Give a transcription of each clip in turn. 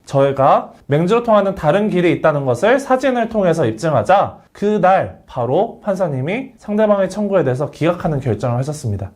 저희가 맹지로 통하는 다른 길이 있다는 것을 사진을 통해서 입증하자 그날 바로 판사님이 상대방의 청구에 대해서 기각하는 결정을 하셨습니다.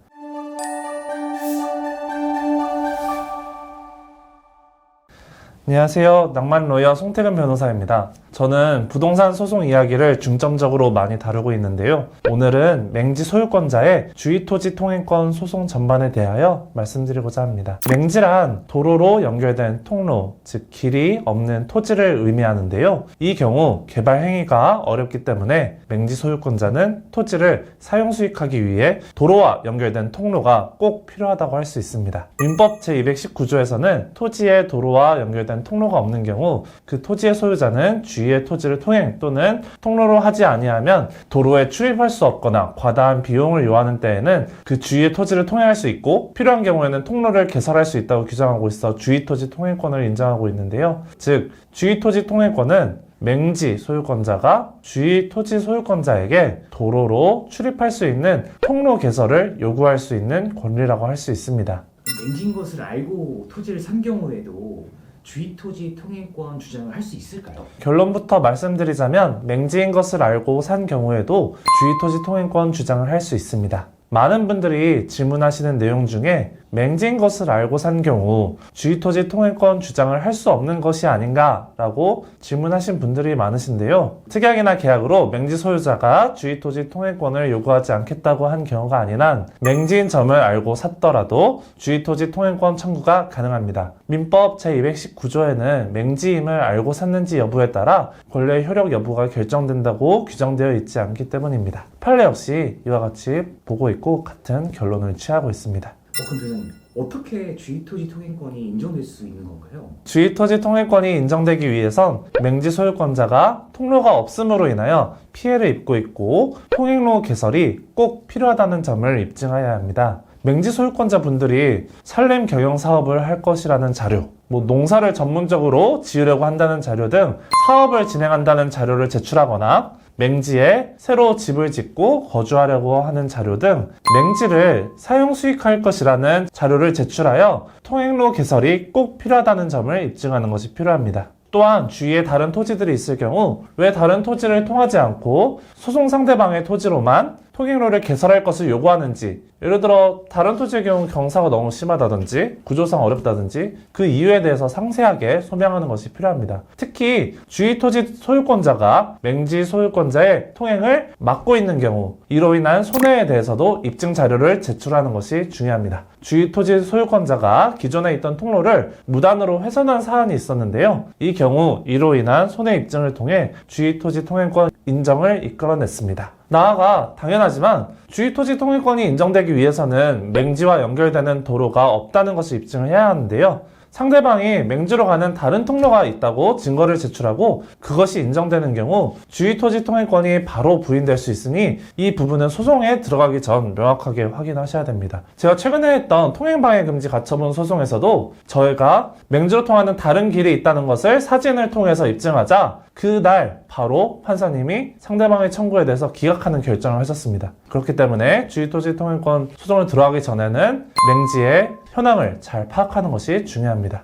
안녕하세요. 낭만로여 송태근 변호사입니다. 저는 부동산 소송 이야기를 중점적으로 많이 다루고 있는데요. 오늘은 맹지 소유권자의 주의토지 통행권 소송 전반에 대하여 말씀드리고자 합니다. 맹지란 도로로 연결된 통로, 즉 길이 없는 토지를 의미하는데요. 이 경우 개발 행위가 어렵기 때문에 맹지 소유권자는 토지를 사용 수익하기 위해 도로와 연결된 통로가 꼭 필요하다고 할 수 있습니다. 민법 제219조에서는 토지에 도로와 연결된 통로가 없는 경우 그 토지의 소유자는 주위의 토지를 통행 또는 통로로 하지 아니하면 도로에 출입할 수 없거나 과다한 비용을 요하는 때에는 그 주위의 토지를 통행할 수 있고 필요한 경우에는 통로를 개설할 수 있다고 규정하고 있어 주위토지 통행권을 인정하고 있는데요. 즉 주위토지 통행권은 맹지 소유권자가 주위 토지 소유권자에게 도로로 출입할 수 있는 통로 개설을 요구할 수 있는 권리라고 할 수 있습니다. 맹지인 것을 알고 토지를 산 경우에도 주위토지 통행권 주장을 할 수 있을까요? 결론부터 말씀드리자면 맹지인 것을 알고 산 경우에도 주위토지 통행권 주장을 할 수 있습니다. 많은 분들이 질문하시는 내용 중에 맹지인 것을 알고 산 경우 주위토지 통행권 주장을 할 수 없는 것이 아닌가 라고 질문하신 분들이 많으신데요. 특약이나 계약으로 맹지 소유자가 주위토지 통행권을 요구하지 않겠다고 한 경우가 아닌 한 맹지인 점을 알고 샀더라도 주위토지 통행권 청구가 가능합니다. 민법 제219조에는 맹지임을 알고 샀는지 여부에 따라 권리의 효력 여부가 결정된다고 규정되어 있지 않기 때문입니다. 판례 역시 이와 같이 보고 있고 같은 결론을 취하고 있습니다. 그럼 변호사님, 어떻게 주위토지 통행권이 인정될 수 있는 건가요? 주위토지 통행권이 인정되기 위해선 맹지 소유권자가 통로가 없음으로 인하여 피해를 입고 있고 통행로 개설이 꼭 필요하다는 점을 입증해야 합니다. 맹지 소유권자 분들이 산림 경영 사업을 할 것이라는 자료, 농사를 전문적으로 지으려고 한다는 자료 등 사업을 진행한다는 자료를 제출하거나 맹지에 새로 집을 짓고 거주하려고 하는 자료 등 맹지를 사용 수익할 것이라는 자료를 제출하여 통행로 개설이 꼭 필요하다는 점을 입증하는 것이 필요합니다. 또한 주위에 다른 토지들이 있을 경우 왜 다른 토지를 통하지 않고 소송 상대방의 토지로만 통행로를 개설할 것을 요구하는지, 예를 들어 다른 토지의 경우 경사가 너무 심하다든지 구조상 어렵다든지 그 이유에 대해서 상세하게 소명하는 것이 필요합니다. 특히 주위 토지 소유권자가 맹지 소유권자의 통행을 막고 있는 경우 이로 인한 손해에 대해서도 입증 자료를 제출하는 것이 중요합니다. 주위 토지 소유권자가 기존에 있던 통로를 무단으로 훼손한 사안이 있었는데요. 이 경우 이로 인한 손해 입증을 통해 주위 토지 통행권 인정을 이끌어냈습니다. 나아가 당연하지만 주위토지 통행권이 인정되기 위해서는 맹지와 연결되는 도로가 없다는 것을 입증을 해야 하는데요. 상대방이 맹지로 가는 다른 통로가 있다고 증거를 제출하고 그것이 인정되는 경우 주위토지 통행권이 바로 부인될 수 있으니 이 부분은 소송에 들어가기 전 명확하게 확인하셔야 됩니다. 제가 최근에 했던 통행방해금지 가처분 소송에서도 저희가 맹지로 통하는 다른 길이 있다는 것을 사진을 통해서 입증하자 그날 바로 판사님이 상대방의 청구에 대해서 기각하는 결정을 하셨습니다. 그렇기 때문에 주위토지 통행권 소송을 들어가기 전에는 맹지의 현황을 잘 파악하는 것이 중요합니다.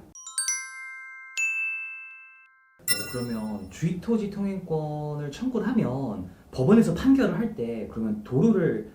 그러면 주위토지 통행권을 청구를 하면 법원에서 판결을 할 때 그러면 통로를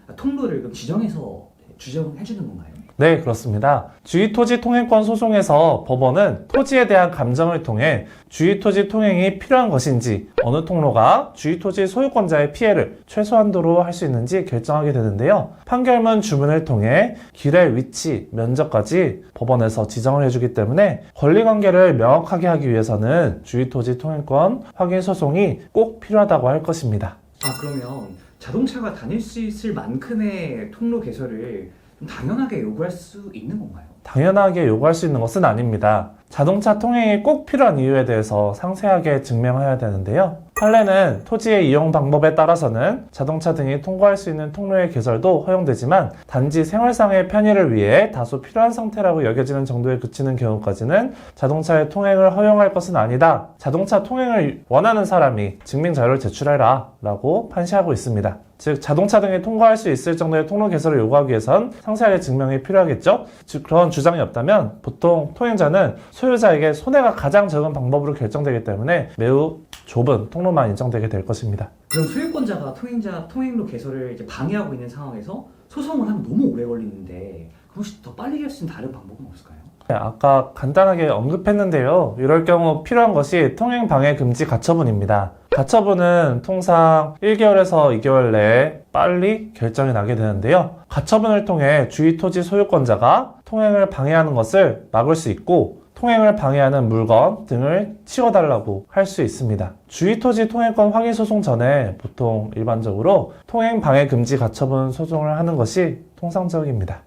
그럼 지정해서 주정해주는 건가요? 네, 그렇습니다. 주위토지 통행권 소송에서 법원은 토지에 대한 감정을 통해 주위토지 통행이 필요한 것인지 어느 통로가 주위토지 소유권자의 피해를 최소한도로 할 수 있는지 결정하게 되는데요. 판결문 주문을 통해 길의 위치, 면적까지 법원에서 지정을 해주기 때문에 권리관계를 명확하게 하기 위해서는 주위토지 통행권 확인 소송이 꼭 필요하다고 할 것입니다. 그러면 자동차가 다닐 수 있을 만큼의 통로 개설을 좀 당연하게 요구할 수 있는 건가요? 당연하게 요구할 수 있는 것은 아닙니다. 자동차 통행이 꼭 필요한 이유에 대해서 상세하게 증명해야 되는데요. 판례는 토지의 이용 방법에 따라서는 자동차 등이 통과할 수 있는 통로의 개설도 허용되지만 단지 생활상의 편의를 위해 다소 필요한 상태라고 여겨지는 정도에 그치는 경우까지는 자동차의 통행을 허용할 것은 아니다. 자동차 통행을 원하는 사람이 증명 자료를 제출해라 라고 판시하고 있습니다. 즉 자동차 등이 통과할 수 있을 정도의 통로 개설을 요구하기 위해선 상세하게 증명이 필요하겠죠. 즉 그런 주장이 없다면 보통 통행자는 소유자에게 손해가 가장 적은 방법으로 결정되기 때문에 매우 좁은 통로만 인정되게 될 것입니다. 그럼 소유권자가 통행자 통행로 개설을 이제 방해하고 있는 상황에서 소송을 하면 너무 오래 걸리는데 혹시 더 빨리 할 수 있는 다른 방법은 없을까요? 네, 아까 간단하게 언급했는데요. 이럴 경우 필요한 것이 통행방해 금지 가처분입니다. 가처분은 통상 1개월에서 2개월 내에 빨리 결정이 나게 되는데요. 가처분을 통해 주위 토지 소유권자가 통행을 방해하는 것을 막을 수 있고 통행을 방해하는 물건 등을 치워달라고 할 수 있습니다. 주위토지 통행권 확인 소송 전에 보통 일반적으로 통행 방해 금지 가처분 소송을 하는 것이 통상적입니다.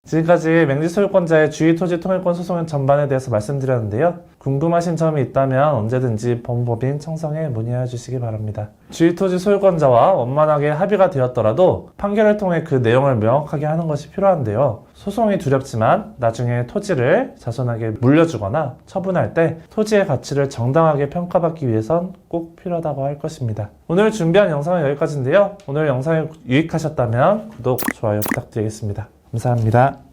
지금까지 맹지 소유권자의 주위토지 통행권 소송의 전반에 대해서 말씀드렸는데요. 궁금하신 점이 있다면 언제든지 법무법인 청성에 문의해 주시기 바랍니다. 주위토지 소유권자와 원만하게 합의가 되었더라도 판결을 통해 그 내용을 명확하게 하는 것이 필요한데요. 소송이 두렵지만 나중에 토지를 자손에게 물려주거나 처분할 때 토지의 가치를 정당하게 평가받기 위해선 꼭 필요하다고 할 것입니다. 오늘 준비한 영상은 여기까지인데요. 오늘 영상이 유익하셨다면 구독, 좋아요 부탁드리겠습니다. 감사합니다.